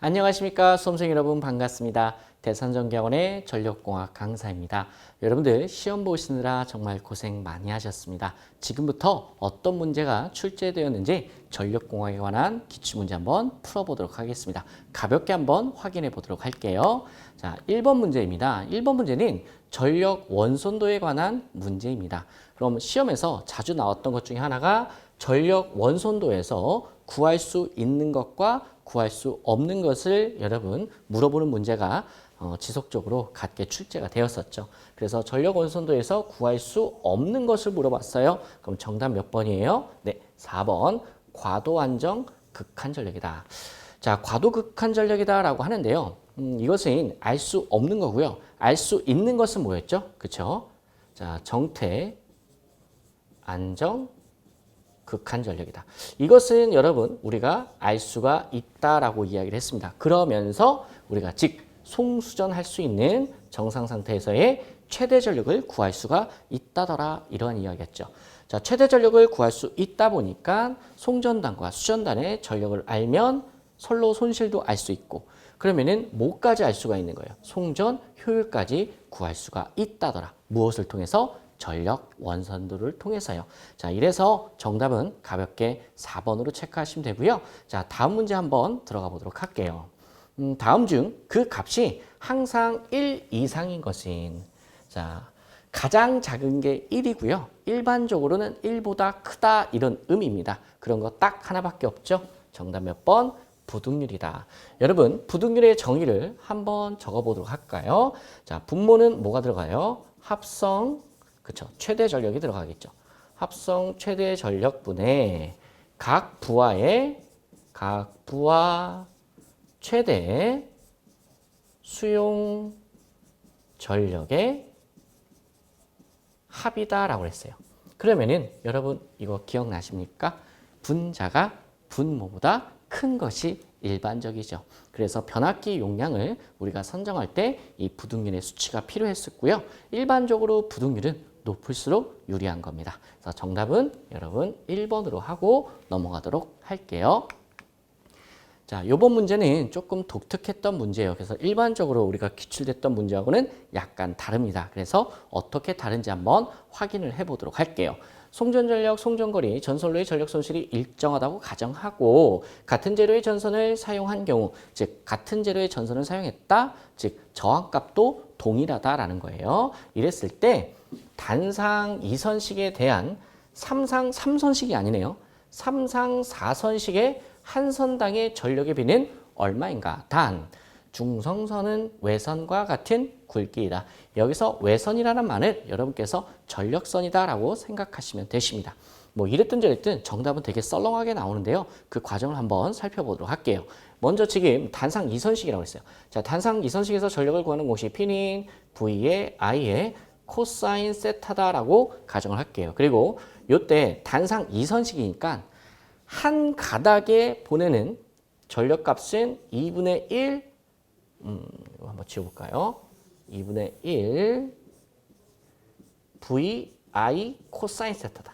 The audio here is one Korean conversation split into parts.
안녕하십니까 수험생 여러분 반갑습니다. 대산전교원의 전력공학 강사입니다. 여러분들 시험 보시느라 정말 고생 많이 하셨습니다. 지금부터 어떤 문제가 출제되었는지 전력공학에 관한 기출문제 한번 풀어보도록 하겠습니다. 가볍게 한번 확인해 보도록 할게요. 자, 1번 문제입니다. 1번 문제는 전력 원손도에 관한 문제입니다. 그럼 시험에서 자주 나왔던 것 중에 하나가 전력 원손도에서 구할 수 있는 것과 구할 수 없는 것을 여러분 물어보는 문제가 지속적으로 같게 출제가 되었었죠. 그래서 전력 원손도에서 구할 수 없는 것을 물어봤어요. 그럼 정답 몇 번이에요? 네, 4번. 과도 안정 극한 전력이다. 자, 과도 극한 전력이다 라고 하는데요. 이것은 알 수 없는 거고요. 알 수 있는 것은 뭐였죠? 그쵸? 자, 정태, 안정, 극한 전력이다. 이것은 여러분 우리가 알 수가 있다라고 이야기를 했습니다. 그러면서 우리가 즉 송수전할 수 있는 정상 상태에서의 최대 전력을 구할 수가 있다더라 이러한 이야기였죠. 자, 최대 전력을 구할 수 있다 보니까 송전단과 수전단의 전력을 알면 선로 손실도 알 수 있고 그러면은 뭐까지 알 수가 있는 거예요? 송전 효율까지 구할 수가 있다더라. 무엇을 통해서? 전력 원선도를 통해서요. 자, 이래서 정답은 가볍게 4번으로 체크하시면 되고요. 자, 다음 문제 한번 들어가 보도록 할게요. 다음 중 그 값이 항상 1 이상인 것은 자, 가장 작은 게 1이고요. 일반적으로는 1보다 크다 이런 의미입니다. 그런 거 딱 하나밖에 없죠. 정답 몇 번? 부등률이다. 여러분, 부등률의 정의를 한번 적어보도록 할까요? 자, 분모는 뭐가 들어가요? 합성, 그쵸? 최대 전력이 들어가겠죠. 합성 최대 전력분의 각 부하의 최대 수용 전력의 합이다라고 했어요. 그러면은 여러분 이거 기억나십니까? 분자가 분모보다 큰 것이 일반적이죠. 그래서 변압기 용량을 우리가 선정할 때 이 부등률의 수치가 필요했었고요. 일반적으로 부등률은 높을수록 유리한 겁니다. 그래서 정답은 여러분 1번으로 하고 넘어가도록 할게요. 자, 이번 문제는 조금 독특했던 문제예요. 그래서 일반적으로 우리가 기출됐던 문제하고는 약간 다릅니다. 그래서 어떻게 다른지 한번 확인을 해보도록 할게요. 송전전력, 송전거리, 전선로의 전력 손실이 일정하다고 가정하고 같은 재료의 전선을 사용한 경우, 즉 같은 재료의 전선을 사용했다, 즉 저항값도 동일하다라는 거예요. 이랬을 때 단상 2선식에 대한 3선식이 아니네요. 4선식의 한 선당의 전력의 비는 얼마인가? 단, 중성선은 외선과 같은 굵기이다. 여기서 외선이라는 말을 여러분께서 전력선이다라고 생각하시면 되십니다. 뭐 이랬든 저랬든 정답은 되게 썰렁하게 나오는데요. 그 과정을 한번 살펴보도록 할게요. 먼저 지금 단상 2선식이라고 했어요. 자, 단상 2선식에서 전력을 구하는 것이 P는 V의 I의 코사인 세타다라고 가정을 할게요. 그리고 이때 단상 2선식이니까 한 가닥에 보내는 전력값은 2분의 1, 이거 한번 지워볼까요? 2분의 1 VI 코사인 세타다.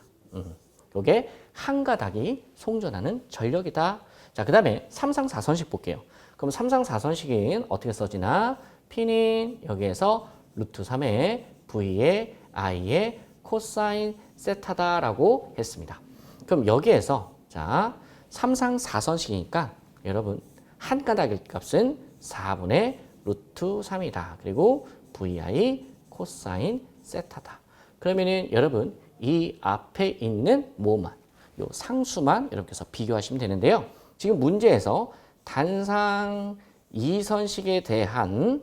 이게 한 가닥이 송전하는 전력이다. 자, 그 다음에 3상 4선식 볼게요. 그럼 3상 4선식은 어떻게 써지나? P는 여기에서 루트 3의 V의 I의 코사인 세타다라고 했습니다. 그럼 여기에서 자 3상 4선식이니까 여러분 한 가닥의 값은 4분의 루트 3이다. 그리고 VI 코사인 세타다. 그러면은 여러분 이 앞에 있는 뭐만 요 상수만 여러분께서 비교하시면 되는데요. 지금 문제에서 단상 2선식에 대한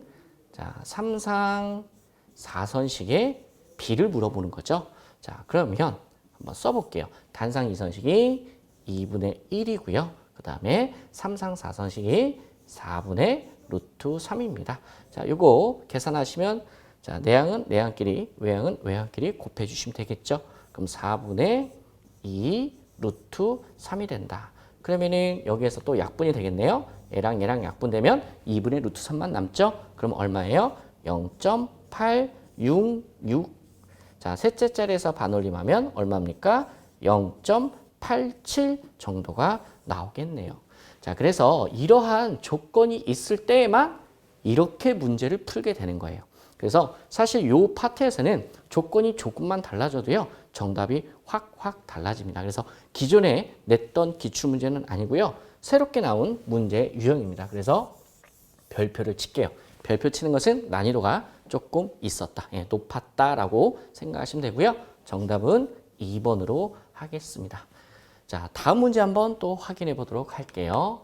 자 3상 4선식의 비를 물어보는 거죠. 자, 그러면 한번 써볼게요. 단상 2선식이 2분의 1이고요. 그 다음에 3상 4선식이 4분의 루트 3입니다. 자, 요거 계산하시면 자, 내항은 내항끼리, 외항은 외항끼리 곱해주시면 되겠죠. 그럼 4분의 2 루트 3이 된다. 그러면은 여기에서 또 약분이 되겠네요. 얘랑 얘랑 약분되면 2분의 루트 3만 남죠. 그럼 얼마예요? 0.866. 자, 셋째 자리에서 반올림하면 얼마입니까? 0.87 정도가 나오겠네요. 자, 그래서 이러한 조건이 있을 때에만 이렇게 문제를 풀게 되는 거예요. 그래서 사실 이 파트에서는 조건이 조금만 달라져도요, 정답이 확 달라집니다. 그래서 기존에 냈던 기출문제는 아니고요, 새롭게 나온 문제 유형입니다. 그래서 별표를 칠게요. 별표 치는 것은 난이도가 조금 있었다, 높았다라고 생각하시면 되고요. 정답은 2번으로 하겠습니다. 자, 다음 문제 한번 또 확인해 보도록 할게요.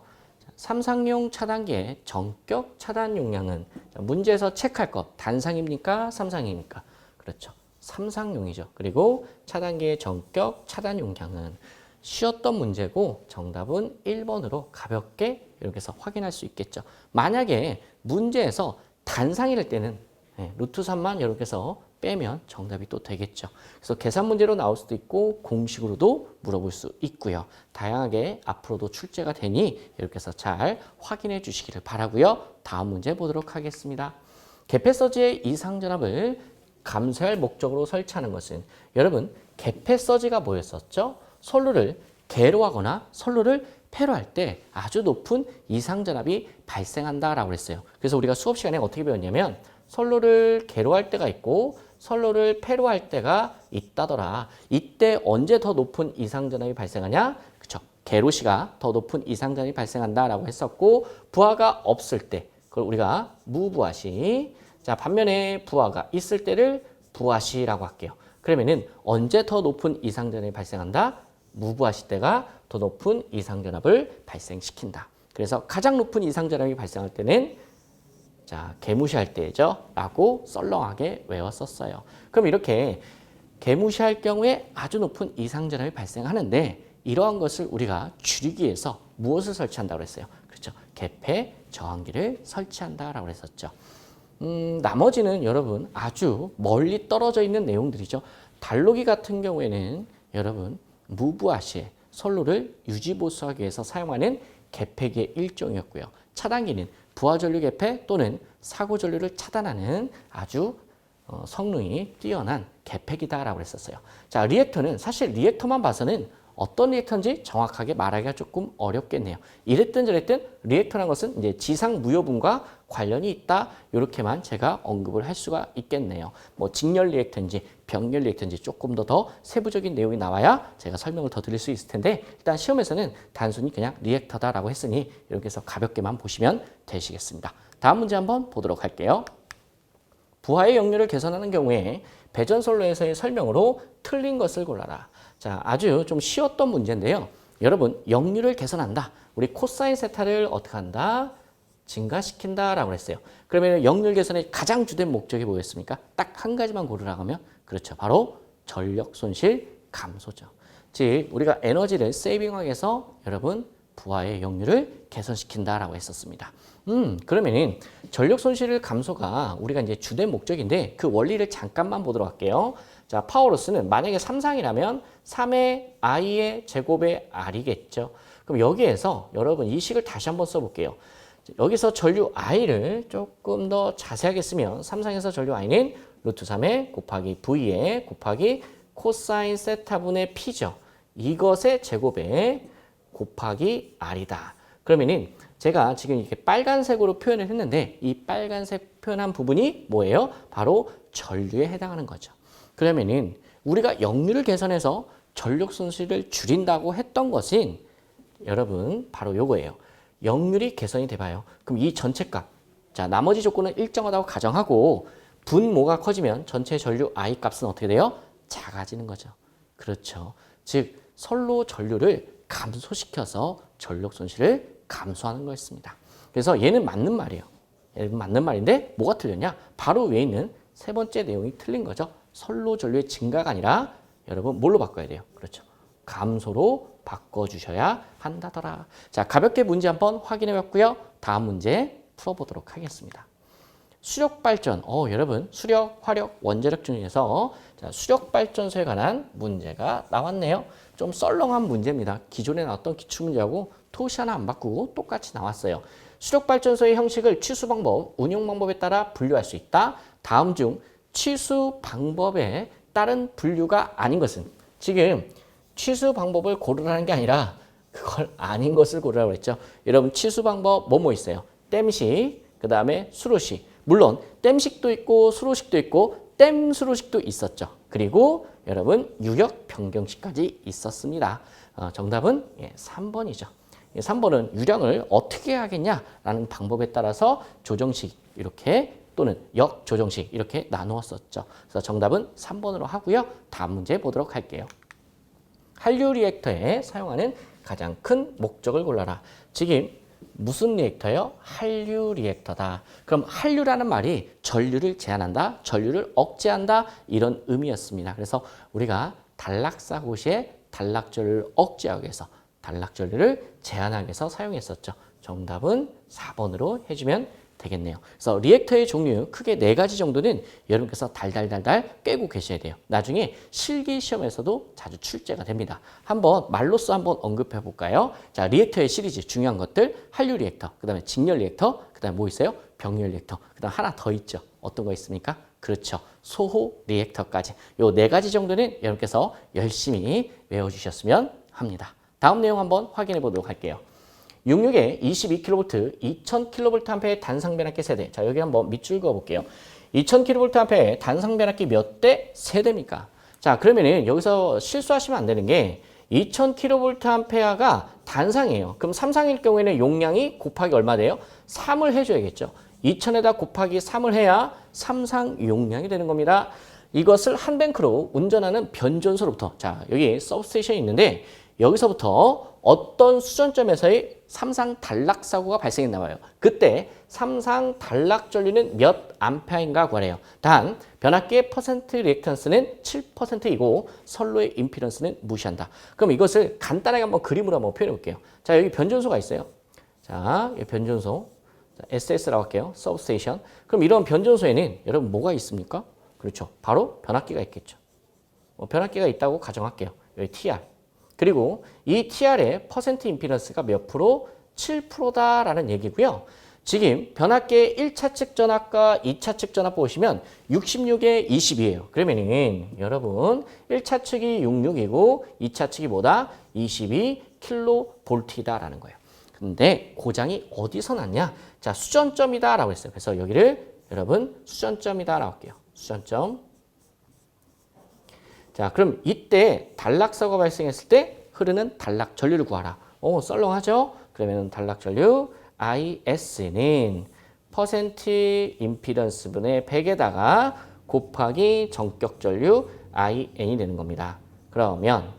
삼상용 차단기의 전격 차단 용량은, 문제에서 체크할 것 단상입니까? 삼상입니까? 그렇죠. 삼상용이죠. 그리고 차단기의 전격 차단 용량은 쉬웠던 문제고 정답은 1번으로 가볍게 이렇게 해서 확인할 수 있겠죠. 만약에 문제에서 단상일 때는 루트 3만 이렇게 해서 빼면 정답이 또 되겠죠. 그래서 계산 문제로 나올 수도 있고 공식으로도 물어볼 수 있고요. 다양하게 앞으로도 출제가 되니 이렇게 해서 잘 확인해 주시기를 바라고요. 다음 문제 보도록 하겠습니다. 개폐서지의 이상전압을 감소할 목적으로 설치하는 것은, 여러분 개폐서지가 뭐였었죠? 선로를 개로하거나 선로를 회로할 때 아주 높은 이상전압이 발생한다라고 했어요. 그래서 우리가 수업 시간에 어떻게 배웠냐면 선로를 개로할 때가 있고 선로를 회로할 때가 있다더라. 이때 언제 더 높은 이상전압이 발생하냐? 그쵸. 개로시가 더 높은 이상전압이 발생한다라고 했었고, 부하가 없을 때 그걸 우리가 무부하시. 자, 반면에 부하가 있을 때를 부하시라고 할게요. 그러면은 언제 더 높은 이상전압이 발생한다? 무부하시 때가 더 높은 이상전압을 발생시킨다. 그래서 가장 높은 이상전압이 발생할 때는 자, 개무시할 때죠 라고 썰렁하게 외웠었어요. 그럼 이렇게 개무시할 경우에 아주 높은 이상전압이 발생하는데, 이러한 것을 우리가 줄이기 위해서 무엇을 설치한다고 했어요? 그렇죠. 개폐 저항기를 설치한다라고 했었죠. 나머지는 여러분 아주 멀리 떨어져 있는 내용들이죠. 단로기 같은 경우에는 여러분 무부하시에 선로를 유지보수하기 위해서 사용하는 개폐기의 일종이었고요. 차단기는 부하전류 개폐 또는 사고전류를 차단하는 아주 성능이 뛰어난 개폐기다라고 했었어요. 자, 리액터는 사실 리액터만 봐서는 어떤 리액터인지 정확하게 말하기가 조금 어렵겠네요. 이랬든 저랬든 리액터라는 것은 이제 지상 무효분과 관련이 있다, 이렇게만 제가 언급을 할 수가 있겠네요. 뭐 직렬 리액터인지 병렬 리액터인지 조금 더 세부적인 내용이 나와야 제가 설명을 더 드릴 수 있을 텐데, 일단 시험에서는 단순히 그냥 리액터다라고 했으니 이렇게 해서 가볍게만 보시면 되시겠습니다. 다음 문제 한번 보도록 할게요. 부하의 역류를 개선하는 경우에 배전선로에서의 설명으로 틀린 것을 골라라. 자, 아주 좀 쉬웠던 문제인데요. 여러분, 역류를 개선한다. 우리 코사인 세타를 어떻게 한다? 증가시킨다라고 했어요. 그러면 역류 개선의 가장 주된 목적이 뭐였습니까? 딱 한 가지만 고르라고 하면, 그렇죠. 바로 전력 손실 감소죠. 즉, 우리가 에너지를 세이빙하기 위해서 여러분 부하의 역류를 개선시킨다라고 했었습니다. 그러면은 전력 손실 감소가 우리가 이제 주된 목적인데, 그 원리를 잠깐만 보도록 할게요. 자, 파워로스는 만약에 3상이라면 3의 i의 제곱의 r이겠죠. 그럼 여기에서 여러분 이 식을 다시 한번 써볼게요. 여기서 전류 i를 조금 더 자세하게 쓰면 3상에서 전류 i는 루트 3의 곱하기 v에 곱하기 코사인 세타분의 p죠. 이것의 제곱에 곱하기 r이다. 그러면은 제가 지금 이렇게 빨간색으로 표현을 했는데, 이 빨간색 표현한 부분이 뭐예요? 바로 전류에 해당하는 거죠. 그러면은 우리가 역류를 개선해서 전력 손실을 줄인다고 했던 것은 여러분 바로 요거예요. 역률이 개선이 돼봐요. 그럼 이 전체 값, 자, 나머지 조건은 일정하다고 가정하고 분모가 커지면 전체 전류 I 값은 어떻게 돼요? 작아지는 거죠. 그렇죠. 즉 선로 전류를 감소시켜서 전력 손실을 감소하는 거였습니다. 그래서 얘는 맞는 말이에요. 얘는 맞는 말인데 뭐가 틀렸냐? 바로 위에 있는 세 번째 내용이 틀린 거죠. 선로 전류의 증가가 아니라 여러분 뭘로 바꿔야 돼요? 그렇죠. 감소로 바꿔주셔야 한다더라. 자, 가볍게 문제 한번 확인해 봤고요. 다음 문제 풀어보도록 하겠습니다. 수력발전, 여러분 수력, 화력, 원자력 중에서 자, 수력발전소에 관한 문제가 나왔네요. 좀 썰렁한 문제입니다. 기존에 나왔던 기출문제하고 토시 하나 안 바꾸고 똑같이 나왔어요. 수력발전소의 형식을 취수 방법, 운용 방법에 따라 분류할 수 있다. 다음 중 취수 방법에 따른 분류가 아닌 것은, 지금 취수 방법을 고르라는 게 아니라 그걸 아닌 것을 고르라고 했죠. 여러분 치수 방법 뭐뭐 있어요? 땜식, 그 다음에 수로식. 물론 땜식도 있고 수로식도 있고 땜수로식도 있었죠. 그리고 여러분 유력 변경식까지 있었습니다. 정답은 3번이죠. 3번은 유량을 어떻게 하겠냐라는 방법에 따라서 조정식 이렇게 또는 역조정식 이렇게 나누었었죠. 그래서 정답은 3번으로 하고요. 다음 문제 보도록 할게요. 한류 리액터에 사용하는 가장 큰 목적을 골라라. 지금 무슨 리액터예요? 한류 리액터다. 그럼 한류라는 말이 전류를 제한한다, 전류를 억제한다 이런 의미였습니다. 그래서 우리가 단락사고시에 단락전류를 억제하기 위해서 단락전류를 제한하기 위해서 사용했었죠. 정답은 4번으로 해주면 되겠네요. 그래서 리액터의 종류 크게 4가지 정도는 여러분께서 달달달달 꿰고 계셔야 돼요. 나중에 실기 시험에서도 자주 출제가 됩니다. 한번 말로써 한번 언급해 볼까요? 자, 리액터의 시리즈 중요한 것들 한류 리액터, 그다음에 직렬 리액터, 그다음에 뭐 있어요? 병렬 리액터. 그다음 하나 더 있죠. 어떤 거 있습니까? 그렇죠. 소호 리액터까지. 요 4가지 정도는 여러분께서 열심히 외워주셨으면 합니다. 다음 내용 한번 확인해 보도록 할게요. 66에 22kV, 2000kVA의 단상 변압기 세대. 자, 여기 한번 밑줄 그어 볼게요. 2000kVA의 단상 변압기 몇 대? 세대입니까? 자, 그러면은 여기서 실수하시면 안 되는 게 2000kVA가 단상이에요. 그럼 삼상일 경우에는 용량이 곱하기 얼마 돼요? 3을 해줘야겠죠. 2000에다 곱하기 3을 해야 삼상 용량이 되는 겁니다. 이것을 한 뱅크로 운전하는 변전소로부터, 자, 여기 서브스테이션이 있는데 여기서부터 어떤 수전점에서의 삼상 단락 사고가 발생했나 봐요. 그때 삼상 단락 전류는 몇 암페어인가 구하래요. 단 변압기의 퍼센트 리액턴스는 7%이고 선로의 임피던스는 무시한다. 그럼 이것을 간단하게 한번 그림으로 한번 표현해 볼게요. 자, 여기 변전소가 있어요. 자, 여기 변전소. 자, SS라고 할게요. 서브스테이션. 그럼 이런 변전소에는 여러분 뭐가 있습니까? 그렇죠. 바로 변압기가 있겠죠. 변압기가 있다고 가정할게요. 여기 TR. 그리고 이 TR의 퍼센트 임피던스가 몇 프로? 7%다라는 얘기고요. 지금 변압기의 1차 측 전압과 2차 측 전압 보시면 66에 22예요. 그러면은 여러분 1차 측이 66이고 2차 측이 뭐다? 22kV다라는 거예요. 근데 고장이 어디서 났냐? 자, 수전점이다라고 했어요. 그래서 여기를 여러분 수전점이다라고 할게요. 수전점. 자, 그럼 이때 단락사고가 발생했을 때 흐르는 단락 전류를 구하라. 썰렁하죠? 그러면 단락 전류 IS는 퍼센트 임피던스 분의 100에다가 곱하기 전격 전류 IN이 되는 겁니다. 그러면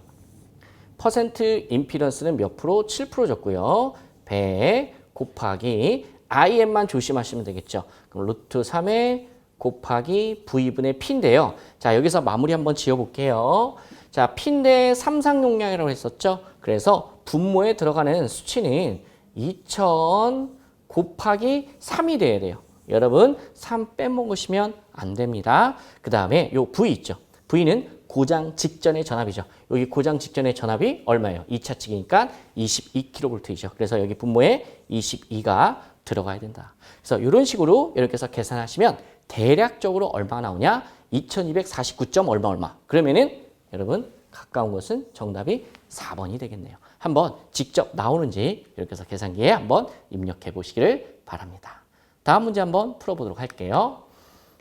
퍼센트 임피던스는 몇 프로? 7% 줬고요. 100 곱하기 IN만 조심하시면 되겠죠. 그럼 루트 3에 곱하기 V분의 P인데요. 자, 여기서 마무리 한번 지어볼게요. 자, P인데 삼상 용량이라고 했었죠. 그래서 분모에 들어가는 수치는 2000 곱하기 3이 돼야 돼요. 여러분 3 빼먹으시면 안 됩니다. 그 다음에 요 V 있죠. V는 고장 직전의 전압이죠. 여기 고장 직전의 전압이 얼마예요? 2차 측이니까 22kV이죠. 그래서 여기 분모에 22가 들어가야 된다. 그래서 이런 식으로 이렇게 해서 계산하시면 대략적으로 얼마 나오냐? 2249점 얼마. 그러면은 여러분 가까운 것은 정답이 4번이 되겠네요. 한번 직접 나오는지 이렇게 해서 계산기에 한번 입력해 보시기를 바랍니다. 다음 문제 한번 풀어보도록 할게요.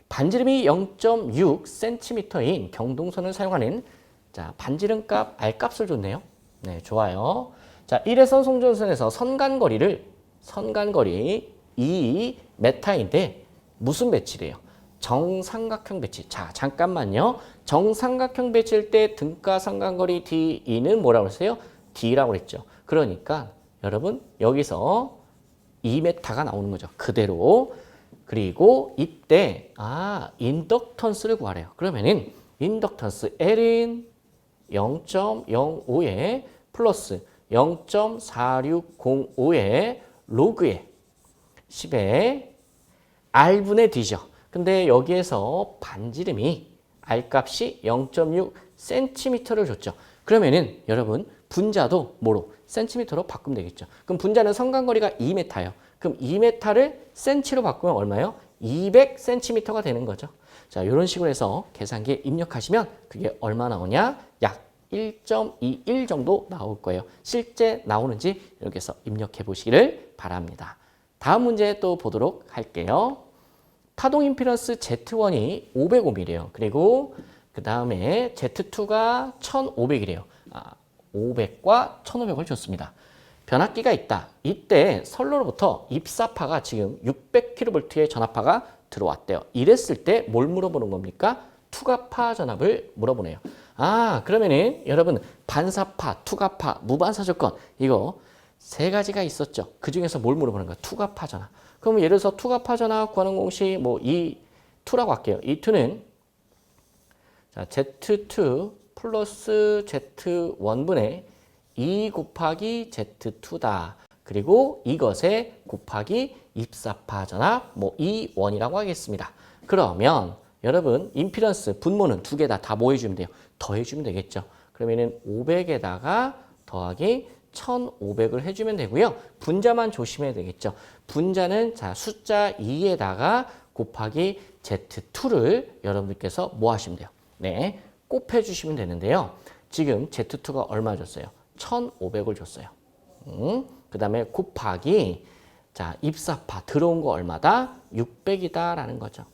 반지름이 0.6cm인 경동선을 사용하는 자, 반지름 값 R값을 줬네요. 네, 좋아요. 자, 1회선 송전선에서 선간거리 2m인데 무슨 배치래요? 정삼각형 배치. 자, 잠깐만요. 정삼각형 배치일 때 등가 상간거리 DE는 뭐라고 했어요? D라고 했죠. 그러니까 여러분 여기서 2m가 나오는 거죠. 그대로. 그리고 이때 인덕턴스를 구하래요. 그러면은 인덕턴스 L은 0.05에 플러스 0.4605에 로그에 10에 R분의 D죠. 근데 여기에서 반지름이 R값이 0.6cm를 줬죠. 그러면은 여러분 분자도 뭐로? 센티미터로 바꾸면 되겠죠. 그럼 분자는 선간거리가 2m예요. 그럼 2m를 센치로 바꾸면 얼마예요? 200cm가 되는 거죠. 자, 이런 식으로 해서 계산기에 입력하시면 그게 얼마 나오냐? 약 1.21 정도 나올 거예요. 실제 나오는지 이렇게 해서 입력해 보시기를 바랍니다. 다음 문제 또 보도록 할게요. 파동 임피던스 Z1이 505mm예요. 그리고 그 다음에 Z2가 1500이래요. 500과 1500을 줬습니다. 변압기가 있다. 이때 선로로부터 입사파가 지금 600kV의 전압파가 들어왔대요. 이랬을 때 뭘 물어보는 겁니까? 투가파 전압을 물어보네요. 그러면은 여러분 반사파, 투가파, 무반사 조건 이거 세 가지가 있었죠. 그 중에서 뭘 물어보는 거야? 투가파 전압. 그럼 예를 들어서 투가파 전압 구하는 공식 뭐 E2라고 할게요. E2는 자, Z2 플러스 Z1분의 2 곱하기 Z2다. 그리고 이것에 곱하기 입사파 전압 뭐 E1이라고 하겠습니다. 그러면 여러분 임피던스 분모는 두 개 다 뭐 해주면 돼요? 더해주면 되겠죠. 그러면은 500에다가 더하기 1500을 해주면 되고요. 분자만 조심해야 되겠죠. 분자는 자 숫자 2에다가 곱하기 Z2를 여러분들께서 뭐 하시면 돼요? 네, 곱해주시면 되는데요. 지금 Z2가 얼마 줬어요? 1500을 줬어요. 그 다음에 곱하기 자 입사파 들어온 거 얼마다? 600이다 라는 거죠.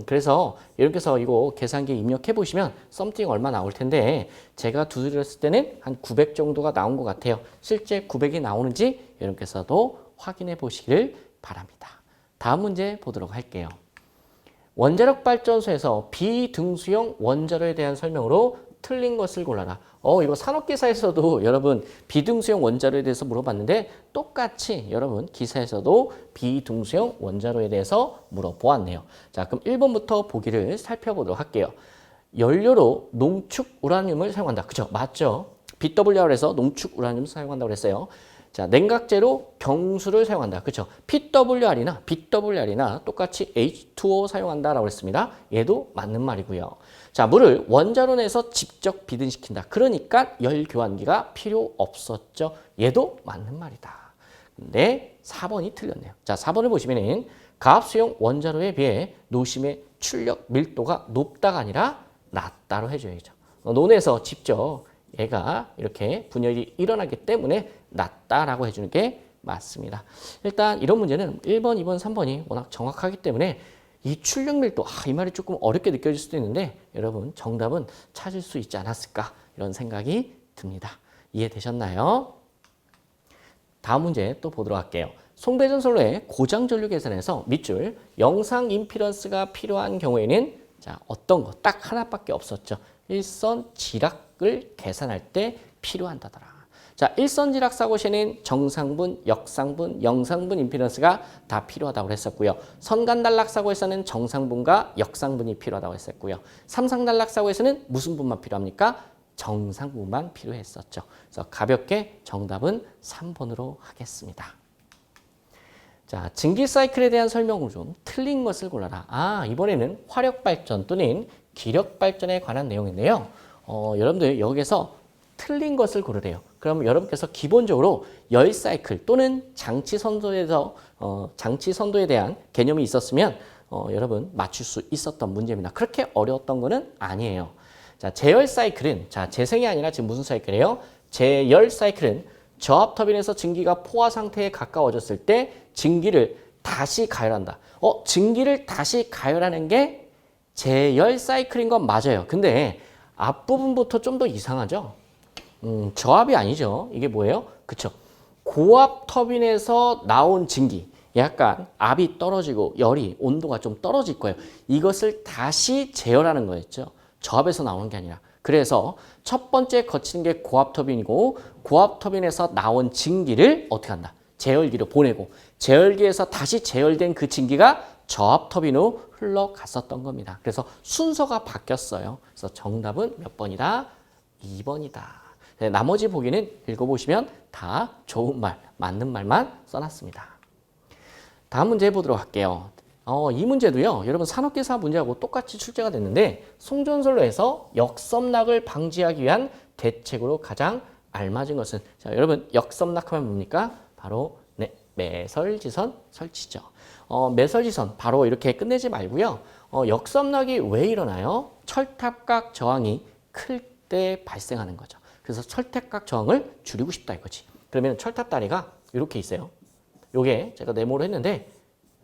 그래서 이렇게 해서 이거 계산기에 입력해 보시면 썸띵 얼마 나올 텐데 제가 두드렸을 때는 한 900 정도가 나온 것 같아요. 실제 900이 나오는지 이렇게 해서도 확인해 보시기를 바랍니다. 다음 문제 보도록 할게요. 원자력 발전소에서 비등수형 원자로에 대한 설명으로 틀린 것을 골라라. 이거 산업기사에서도 여러분 비등수형 원자로에 대해서 물어봤는데 똑같이 여러분 기사에서도 비등수형 원자로에 대해서 물어보았네요. 자, 그럼 1번부터 보기를 살펴보도록 할게요. 연료로 농축 우라늄을 사용한다. 그죠? 맞죠? BWR에서 농축 우라늄을 사용한다고 그랬어요. 자, 냉각제로 경수를 사용한다. 그렇죠? BWR이나 똑같이 H2O 사용한다라고 했습니다. 얘도 맞는 말이고요. 자, 물을 원자로 내서 직접 비등시킨다. 그러니까 열 교환기가 필요 없었죠. 얘도 맞는 말이다. 근데 4번이 틀렸네요. 자, 4번을 보시면은 가압수용 원자로에 비해 노심의 출력 밀도가 높다가 아니라 낮다로 해줘야죠. 논에서 직접 얘가 이렇게 분열이 일어나기 때문에 낮다라고 해주는 게 맞습니다. 일단 이런 문제는 1번, 2번, 3번이 워낙 정확하기 때문에 이 출력 밀도, 이 말이 조금 어렵게 느껴질 수도 있는데 여러분 정답은 찾을 수 있지 않았을까 이런 생각이 듭니다. 이해되셨나요? 다음 문제 또 보도록 할게요. 송배전 선로의 고장 전류 계산에서 밑줄 영상 임피던스가 필요한 경우에는 자 어떤 거 딱 하나밖에 없었죠. 일선 지락을 계산할 때 필요한다더라. 자, 일선지락 사고 시에는 정상분, 역상분, 영상분 임피던스가 다 필요하다고 했었고요. 선간단락 사고에서는 정상분과 역상분이 필요하다고 했었고요. 삼상단락 사고에서는 무슨 분만 필요합니까? 정상분만 필요했었죠. 그래서 가볍게 정답은 3번으로 하겠습니다. 자, 증기 사이클에 대한 설명으로 좀 틀린 것을 골라라. 이번에는 화력발전 또는 기력발전에 관한 내용인데요. 여러분들 여기서 틀린 것을 고르래요. 그럼 여러분께서 기본적으로 열 사이클 또는 장치 선도에 대한 개념이 있었으면 여러분 맞출 수 있었던 문제입니다. 그렇게 어려웠던 거는 아니에요. 자, 제열 사이클은 자, 재생이 아니라 지금 무슨 사이클이에요? 제열 사이클은 저압 터빈에서 증기가 포화 상태에 가까워졌을 때 증기를 다시 가열한다. 증기를 다시 가열하는 게 제열 사이클인 건 맞아요. 근데 앞부분부터 좀 더 이상하죠? 저압이 아니죠. 이게 뭐예요? 그쵸. 고압 터빈에서 나온 증기. 약간 압이 떨어지고 열이, 온도가 좀 떨어질 거예요. 이것을 다시 제열하는 거였죠. 저압에서 나오는 게 아니라. 그래서 첫 번째 거치는 게 고압 터빈이고 고압 터빈에서 나온 증기를 어떻게 한다? 제열기로 보내고 제열기에서 다시 제열된 그 증기가 저압 터빈으로 흘러갔었던 겁니다. 그래서 순서가 바뀌었어요. 그래서 정답은 몇 번이다? 2번이다. 나머지 보기는 읽어보시면 다 좋은 말, 맞는 말만 써놨습니다. 다음 문제 보도록 할게요. 이 문제도요. 여러분 산업기사 문제하고 똑같이 출제가 됐는데 송전선로에서 역섬락을 방지하기 위한 대책으로 가장 알맞은 것은 자, 여러분 역섬락하면 뭡니까? 바로 매설지선 설치죠. 매설지선 바로 이렇게 끝내지 말고요. 역섬락이 왜 일어나요? 철탑각 저항이 클 때 발생하는 거죠. 그래서 철탑각 저항을 줄이고 싶다 이거지. 그러면 철탑 다리가 이렇게 있어요. 요게 제가 네모로 했는데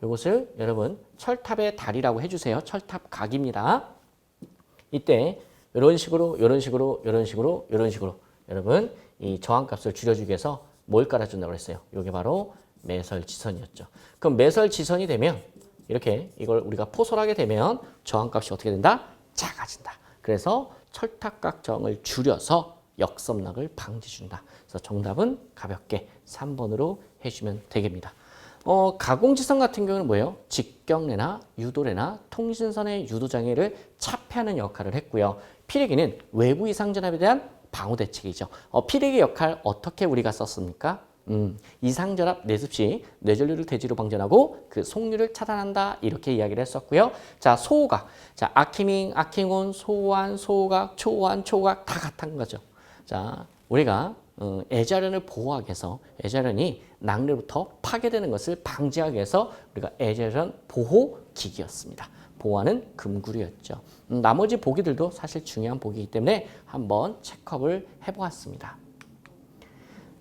이것을 여러분 철탑의 다리라고 해주세요. 철탑각입니다. 이때 이런 식으로 여러분 이 저항값을 줄여주기 위해서 뭘 깔아준다고 그랬어요? 이게 바로 매설지선이었죠. 그럼 매설지선이 되면 이렇게 이걸 우리가 포설하게 되면 저항값이 어떻게 된다? 작아진다. 그래서 철탑각 저항을 줄여서 역섬락을 방지해준다. 그래서 정답은 가볍게 3번으로 해주면 되겠습니다. 가공지선 같은 경우는 뭐예요? 직경례나 유도례나 통신선의 유도장애를 차폐하는 역할을 했고요. 피레기는 외부 이상전압에 대한 방어 대책이죠. 피레기 역할 어떻게 우리가 썼습니까? 이상전압 내습 시 뇌전류를 대지로 방전하고 그 속류를 차단한다 이렇게 이야기를 했었고요. 자, 소호각. 자, 아키밍, 아킹온, 소호안, 소호각, 초호안, 초호각 다 같은 거죠. 자, 우리가 애자련을 보호하기 위해서 애자련이 낭뢰로부터 파괴되는 것을 방지하기 위해서 우리가 애자련 보호기기였습니다. 보호하는 금구류였죠. 나머지 보기들도 사실 중요한 보기이기 때문에 한번 체크업을 해보았습니다.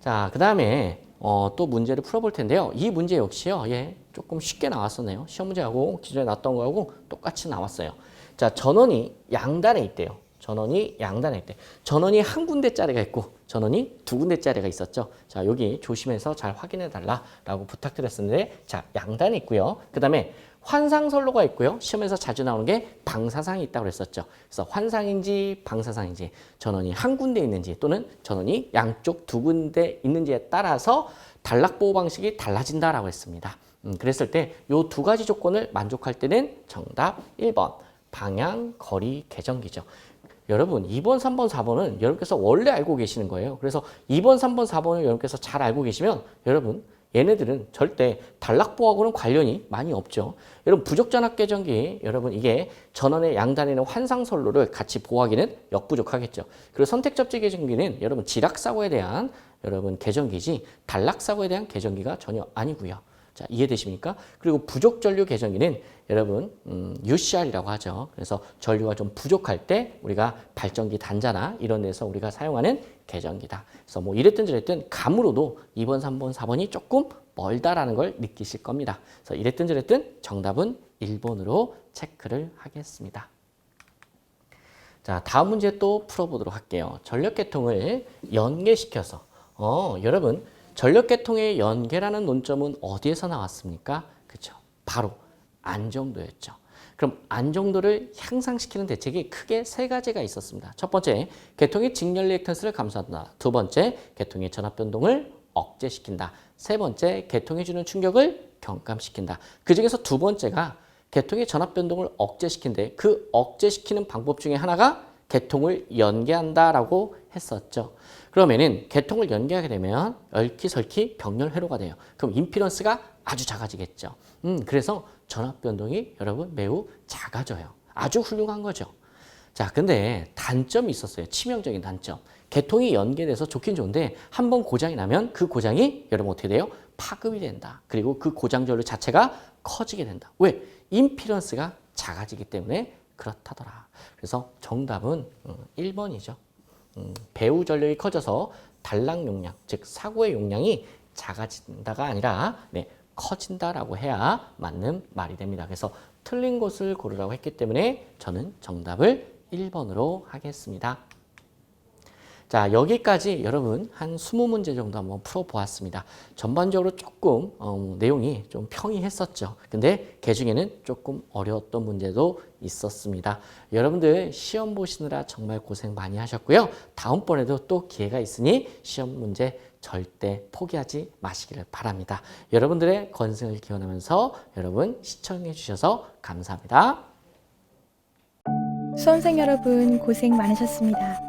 자, 그 다음에 또 문제를 풀어볼 텐데요. 이 문제 역시요. 예, 조금 쉽게 나왔었네요. 시험 문제하고 기존에 나왔던 거하고 똑같이 나왔어요. 자, 전원이 양단에 있대요. 전원이 양단에 있대. 전원이 한 군데짜리가 있고 전원이 두 군데짜리가 있었죠. 자, 여기 조심해서 잘 확인해 달라라고 부탁드렸었는데 자, 양단에 있고요. 그 다음에 환상선로가 있고요. 시험에서 자주 나오는 게 방사상이 있다고 그랬었죠. 그래서 환상인지 방사상인지 전원이 한 군데 있는지 또는 전원이 양쪽 두 군데 있는지에 따라서 단락보호 방식이 달라진다라고 했습니다. 그랬을 때 이 두 가지 조건을 만족할 때는 정답 1번 방향, 거리, 계전기죠. 여러분 2번, 3번, 4번은 여러분께서 원래 알고 계시는 거예요. 그래서 2번, 3번, 4번을 여러분께서 잘 알고 계시면 여러분 얘네들은 절대 단락보호하고는 관련이 많이 없죠. 여러분 부적전압 계전기 여러분 이게 전원의 양단에 있는 환상선로를 같이 보호하기는 역부족하겠죠. 그리고 선택접지 계전기는 여러분 지락사고에 대한 여러분 계전기지 단락사고에 대한 계전기가 전혀 아니고요. 자, 이해되십니까? 그리고 부족전류 계전기는 여러분 UCR이라고 하죠. 그래서 전류가 좀 부족할 때 우리가 발전기 단자나 이런 데서 우리가 사용하는 계전기다. 그래서 뭐 이랬든 저랬든 감으로도 2번, 3번, 4번이 조금 멀다라는 걸 느끼실 겁니다. 그래서 이랬든 저랬든 정답은 1번으로 체크를 하겠습니다. 자, 다음 문제 또 풀어보도록 할게요. 전력계통을 연계시켜서 여러분 전력계통의 연계라는 논점은 어디에서 나왔습니까? 그렇죠. 바로 안정도였죠. 그럼 안정도를 향상시키는 대책이 크게 세 가지가 있었습니다. 첫 번째, 계통의 직열 리액턴스를 감소한다. 두 번째, 계통의 전압 변동을 억제시킨다. 세 번째, 계통이 주는 충격을 경감시킨다. 그 중에서 두 번째가 계통의 전압 변동을 억제시킨데 그 억제시키는 방법 중에 하나가 계통을 연계한다라고 했었죠. 그러면은 계통을 연계하게 되면 얽히설키 병렬 회로가 돼요. 그럼 임피던스가 아주 작아지겠죠. 그래서 전압 변동이 여러분 매우 작아져요. 아주 훌륭한 거죠. 자, 근데 단점이 있었어요. 치명적인 단점. 계통이 연계돼서 좋긴 좋은데 한번 고장이 나면 그 고장이 여러분 어떻게 돼요? 파급이 된다. 그리고 그 고장 전류 자체가 커지게 된다. 왜? 임피던스가 작아지기 때문에 그렇다더라. 그래서 정답은 1번이죠. 배후 전력이 커져서 단락 용량, 즉 사고의 용량이 작아진다가 아니라 커진다라고 해야 맞는 말이 됩니다. 그래서 틀린 것을 고르라고 했기 때문에 저는 정답을 1번으로 하겠습니다. 자, 여기까지 여러분 한 20문제 정도 한번 풀어보았습니다. 전반적으로 조금 내용이 좀 평이했었죠. 근데 그중에는 조금 어려웠던 문제도 있었습니다. 여러분들 시험 보시느라 정말 고생 많이 하셨고요. 다음번에도 또 기회가 있으니 시험 문제 절대 포기하지 마시기를 바랍니다. 여러분들의 건승을 기원하면서 여러분 시청해 주셔서 감사합니다. 수험생 여러분 고생 많으셨습니다.